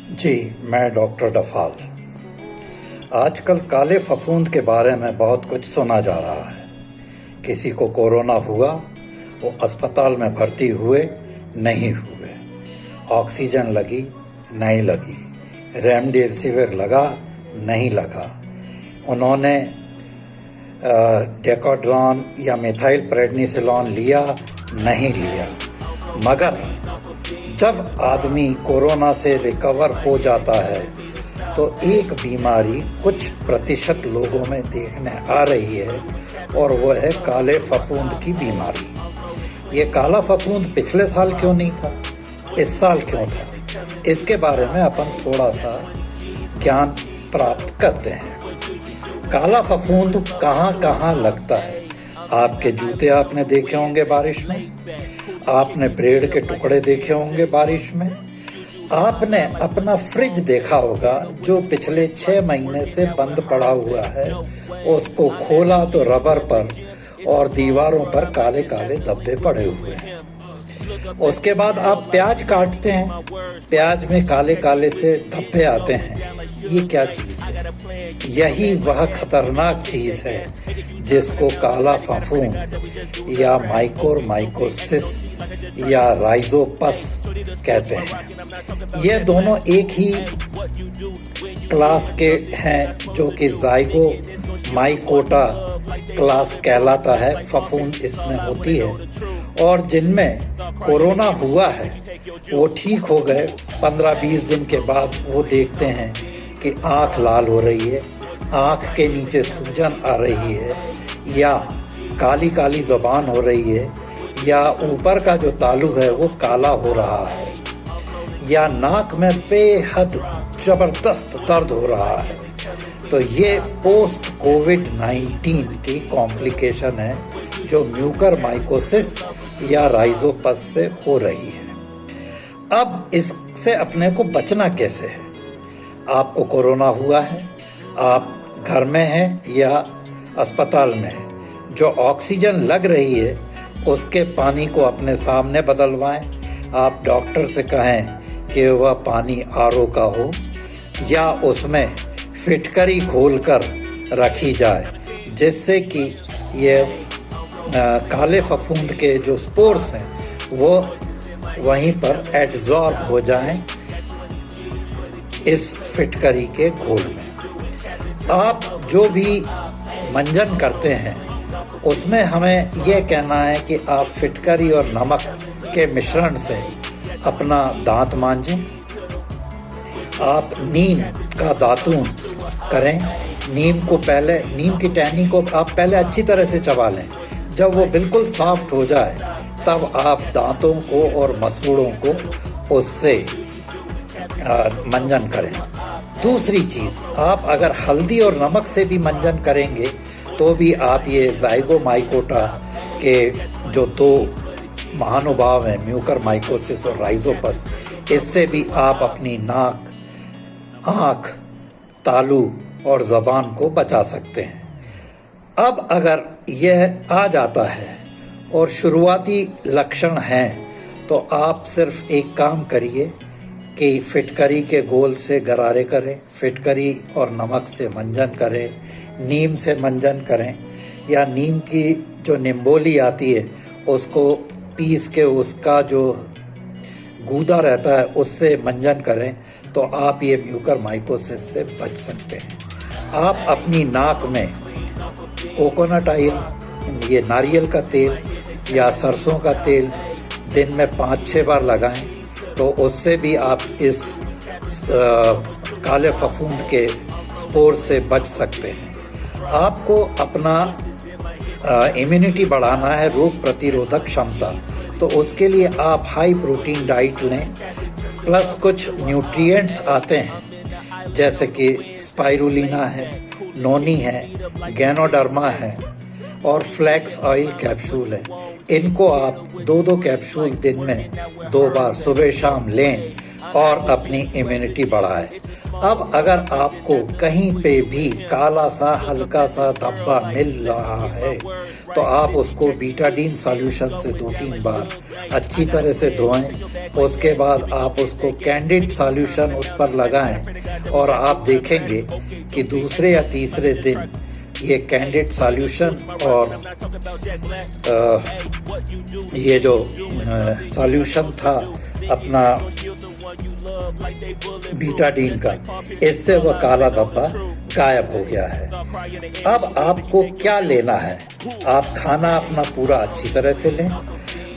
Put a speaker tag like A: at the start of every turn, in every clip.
A: जी, मैं डॉक्टर डफाल। आजकल काले फफूंद के बारे में बहुत कुछ सुना जा रहा है। किसी को कोरोना हुआ, वो अस्पताल में भर्ती हुए, नहीं हुए। ऑक्सीजन लगी, नहीं लगी। रेमडेसिविर लगा, नहीं लगा। उन्होंने डेकाड्रॉन या मिथाइल प्रेडनिसोलोन लिया, नहीं लिया। मगर जब आदमी कोरोना से रिकवर हो जाता है तो एक बीमारी कुछ प्रतिशत लोगों में देखने आ रही है, और वो है काले फफूंद की बीमारी। ये काला फफूंद पिछले साल क्यों नहीं था, इस साल क्यों था, इसके बारे में अपन थोड़ा सा ज्ञान प्राप्त करते हैं। काला फफूंद कहाँ कहाँ लगता है। आपके जूते आपने देखे होंगे बारिश में, आपने ब्रेड के टुकड़े देखे होंगे बारिश में, आपने अपना फ्रिज देखा होगा जो पिछले 6 महीने से बंद पड़ा हुआ है। उसको खोला तो रबर पर और दीवारों पर काले काले धब्बे पड़े हुए हैं। उसके बाद आप प्याज काटते हैं, प्याज में काले काले से धब्बे आते हैं। ये क्या चीज है? यही वह खतरनाक चीज है जिसको काला फफूंद या माइकोरमाइकोसिस या राइजोपस कहते हैं। ये दोनों एक ही क्लास के हैं जो कि जाइगो माइकोटा क्लास कहलाता है। फफूंद इसमें होती है, और जिनमें कोरोना हुआ है वो ठीक हो गए। 15-20 दिन के बाद वो देखते हैं कि आँख लाल हो रही है, आँख के नीचे सूजन आ रही है, या काली काली ज़ुबान हो रही है, या ऊपर का जो तालू है वो काला हो रहा है, या नाक में बेहद ज़बरदस्त दर्द हो रहा है। तो ये पोस्ट कोविड-19 की कॉम्प्लिकेशन है जो म्यूकरमाइकोसिस या राइजोपस से हो रही है। अब इससे अपने को बचना कैसे है? आपको कोरोना हुआ है, आप घर में हैं या अस्पताल में हैं, जो ऑक्सीजन लग रही है उसके पानी को अपने सामने बदलवाएं। आप डॉक्टर से कहें कि वह पानी आरओ का हो, या उसमें फिटकरी खोलकर रखी जाए, जिससे कि ये काले फफूंद के जो स्पोर्स हैं वो वहीं पर एब्जॉर्ब हो जाएं इस फिटकरी के घोल में। आप जो भी मंजन करते हैं उसमें हमें यह कहना है कि आप फिटकरी और नमक के मिश्रण से अपना दांत मांजें। आप नीम का दातून करें। नीम की टहनी को आप पहले अच्छी तरह से चबा लें। जब वो बिल्कुल सॉफ्ट हो जाए तब आप दांतों को और मसूड़ों को उससे मंजन करें। दूसरी चीज़, आप अगर हल्दी और नमक से भी मंजन करेंगे तो भी आप ये जाइगोमाइकोटा के जो 2 महानुभाव हैं, म्यूकरमाइकोसिस और राइजोपस, इससे भी आप अपनी नाक, आँख, तालू और ज़बान को बचा सकते हैं। अब अगर यह आ जाता है और शुरुआती लक्षण हैं तो आप सिर्फ एक काम करिए कि फिटकरी के गोल से गरारे करें, फिटकरी और नमक से मंजन करें, नीम से मंजन करें, या नीम की जो निम्बोली आती है उसको पीस के उसका जो गूदा रहता है उससे मंजन करें, तो आप ये म्यूकरमाइकोसिस से बच सकते हैं। आप अपनी नाक में कोकोनट ऑयल, ये नारियल का तेल या सरसों का तेल दिन में 5-6 बार लगाएं, तो उससे भी आप इस काले फफूंद के स्पोर से बच सकते हैं। आपको अपना इम्यूनिटी बढ़ाना है, रोग प्रतिरोधक क्षमता, तो उसके लिए आप हाई प्रोटीन डाइट लें, प्लस कुछ न्यूट्रिएंट्स आते हैं जैसे कि स्पाइरुलिना है, नोनी है, गैनोडर्मा है और फ्लैक्स ऑयल कैप्सूल है। इनको आप 2-2 कैप्सूल दिन में 2 बार सुबह शाम लें और अपनी इम्यूनिटी बढ़ाएं। अब अगर आपको कहीं पे भी काला सा हल्का सा धब्बा मिल रहा है तो आप उसको बीटाडीन सॉल्यूशन से 2-3 बार अच्छी तरह से धोएं। उसके बाद आप उसको कैंडिड सॉल्यूशन उस पर लगाएं और आप देखेंगे कि दूसरे या तीसरे दिन ये कैंडिड सॉल्यूशन और ये जो सॉल्यूशन था अपना बीटाडीन का, इससे वह काला धब्बा गायब हो गया है। अब आपको क्या लेना है? आप खाना अपना पूरा अच्छी तरह से लें।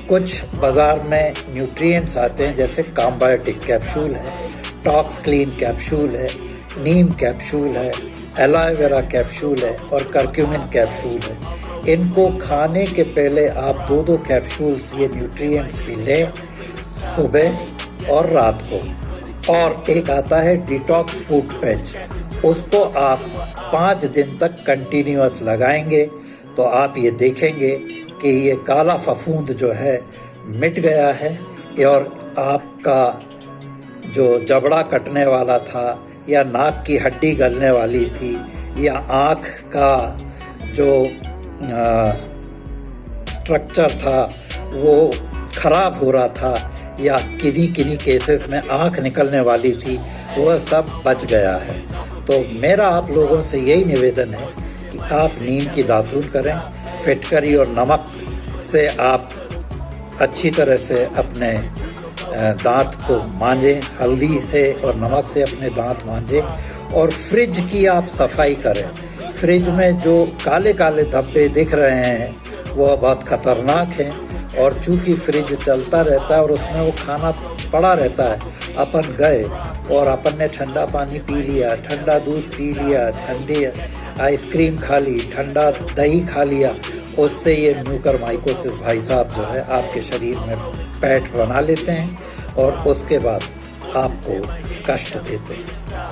A: कुछ बाजार में न्यूट्रिएंट्स आते हैं जैसे काम्बायोटिक कैप्सूल है, टॉक्स क्लीन कैप्सूल है, नीम कैप्सूल है, एलोवेरा कैप्सूल है और करक्यूमिन कैप्सूल है। इनको खाने के पहले आप 2-2 कैप्सूल्स ये न्यूट्रिएंट्स की लें सुबह और रात को। और एक आता है डिटॉक्स फूड पैच, उसको आप 5 दिन तक कंटिन्यूअस लगाएंगे तो आप ये देखेंगे कि ये काला फफूंद जो है मिट गया है और आपका जो जबड़ा कटने वाला था या नाक की हड्डी गलने वाली थी या आँख का जो स्ट्रक्चर था वो खराब हो रहा था या किन्हीं केसेस में आँख निकलने वाली थी, वह सब बच गया है। तो मेरा आप लोगों से यही निवेदन है कि आप नीम की दातून करें, फिटकरी और नमक से आप अच्छी तरह से अपने दांत को मांजें, हल्दी से और नमक से अपने दांत मांजें और फ्रिज की आप सफाई करें। फ्रिज में जो काले काले धब्बे दिख रहे हैं वो बहुत खतरनाक हैं और चूंकि फ्रिज चलता रहता है और उसमें वो खाना पड़ा रहता है, अपन गए और अपन ने ठंडा पानी पी लिया, ठंडा दूध पी लिया, ठंडी आइसक्रीम खा ली, ठंडा दही खा लिया, उससे ये म्यूकरमाइकोसिस भाई साहब जो है आपके शरीर में पैठ बना लेते हैं और उसके बाद आपको कष्ट देते हैं।